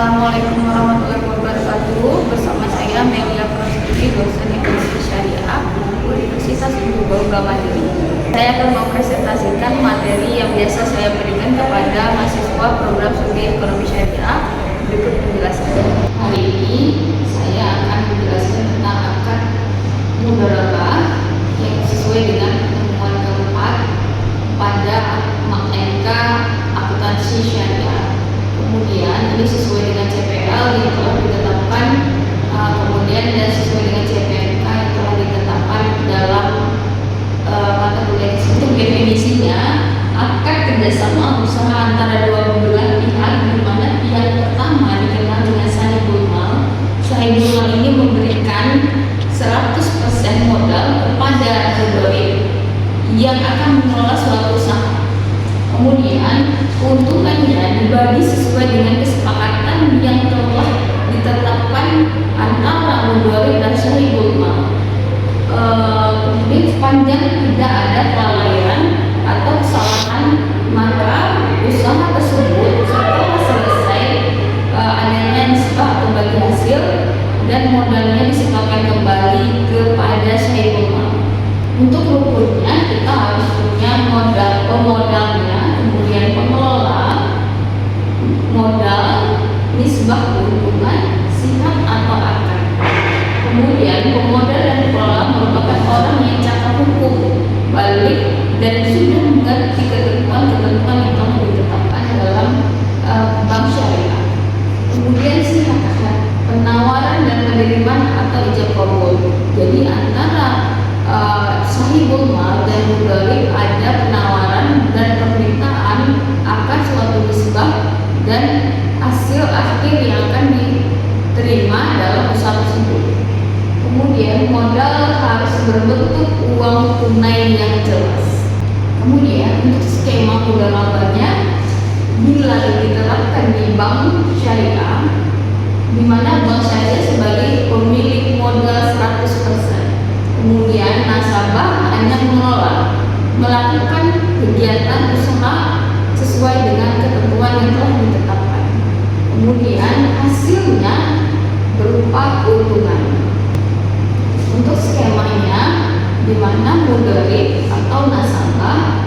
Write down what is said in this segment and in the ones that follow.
Assalamualaikum warahmatullahi wabarakatuh. Bersama saya Melia Prasetya, dosen Ekonomi Syariah Universitas Unggul Mandiri. Saya akan mempresentasikan materi yang biasa saya berikan kepada mahasiswa program studi Ekonomi Syariah. Berikut penjelasannya. Hari ini saya akan menjelaskan tentang akad mudharabah yang sesuai dengan pertemuan keempat pada MK Akuntansi Syariah. Kemudian ini sesuai dengan CPL yang telah ditetapkan, kemudian dan sesuai dengan CPNK yang telah ditetapkan dalam mata kuliah. Untuk definisinya, akad kerjasama usaha antara dua belah pihak, di mana pihak pertama dikenal dengan sahibul mal. Sahibul mal ini memberikan 100% modal kepada mudharib yang akan mengelola suatu usaha. Kemudian keuntungannya dibagi sesuai dengan kesepakatan yang telah ditetapkan antara mudharib dan sahibul mal. Kemudian sepanjang tidak ada kelalaian atau kesalahan, maka usaha tersebut setelah selesai adanya nisbah atau bagi hasil dan modalnya disetorkan kembali kepada sahibul mal. Untuk rukunnya kita harus punya modal pemodalnya, kemudian pengelola, modal, nisbah keuntungan, sihat atau akad. Kemudian pemodal dan pengelola merupakan orang yang cakap hukum, balik dan sudah mengerti ketentuan-ketentuan yang telah ditetapkan dalam bank syariah. Kemudian sihat, penawaran dan penerimaan atau ijab kabul. Jadi antara sahibul mal dan mudharib ada penawaran dan permintaan akan suatu nisbah dan hasil akhir yang akan diterima dalam usaha tersebut. Kemudian modal harus berbentuk uang tunai yang jelas. Kemudian untuk skema mudharabahnya, bila diterapkan di bank syariah, di mana bank syariah sebagai pemilik modal 100%. Kemudian nasabah hanya mengelola, melakukan kegiatan usaha sesuai dengan ketentuan yang telah ditetapkan. Kemudian hasilnya berupa keuntungan. Untuk skemanya, di mana mudharib atau nasabah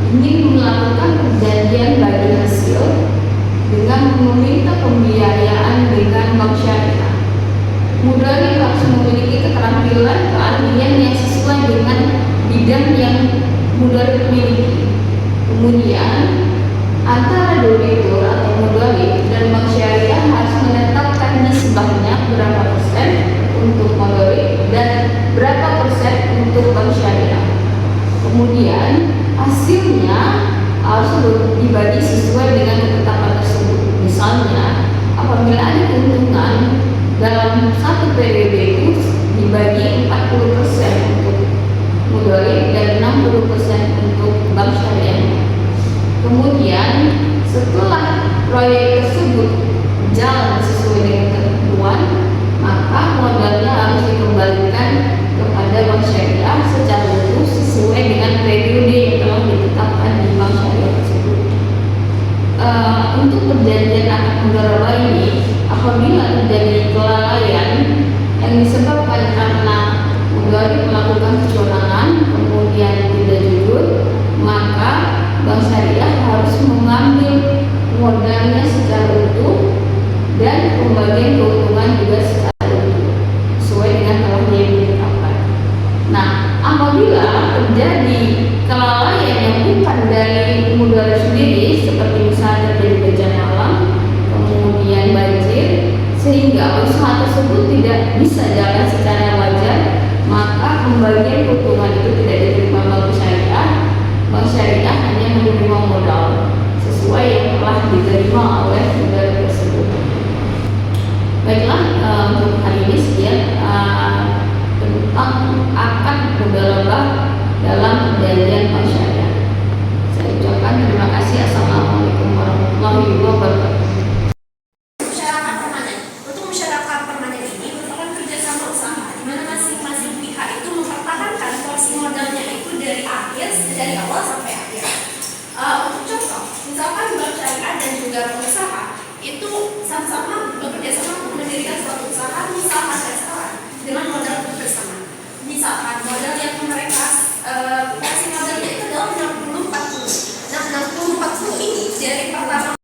ingin melakukan perjanjian bagi hasil dengan meminta pembiayaan dengan bank syariah. Mudharib harus memiliki keterampilan keahlian yang sesuai dengan bidang yang mudharib miliki. Kemudian antara debitur atau mudharib dan bank syariah harus menetapkan nisbahnya berapa persen untuk mudharib dan berapa persen untuk bank syariah. Kemudian hasilnya harus dibagi sesuai dengan ketetapan tersebut. Misalnya apabila ada keuntungan dalam satu periode itu dibagi 40% untuk mudharib dan 60% untuk bank syariah. Kemudian setelah proyek tersebut jalan sesuai dengan ketentuan, maka modalnya harus dikembalikan kepada bank syariah secara utuh sesuai dengan periode yang telah ditetapkan di bank syariah tersebut. Untuk perjanjian akad mudharabah ini, apabila terjadi kelalaian yang disebabkan karena mudharib melakukan kecurangan kemudian tidak jujur, maka bank syariah harus mengambil modalnya secara utuh dan pembagian keuntungan juga secara utuh sesuai dengan telah ditetapkan. Nah, apabila terjadi kelalaian yang bukan dari mudharib sendiri, seperti misalnya terjadi bencana alam, kemudian banjir, sehingga usaha tersebut tidak bisa jalan secara wajar, maka pembagian keuntungan itu tidak diterima bank syariah. Bank syariah hanya menerima modal sesuai yang telah diterima oleh mudharib tersebut. Baiklah, untuk hari ini sekian tentang akad mudharabah dalam perjanjian bank syariah. Saya ucapkan terima kasih. Assalamualaikum warahmatullahi wabarakatuh. Dari awal sampai akhir. Untuk contoh, misalkan bank syariah dan juga pengusaha itu sama-sama bekerja sama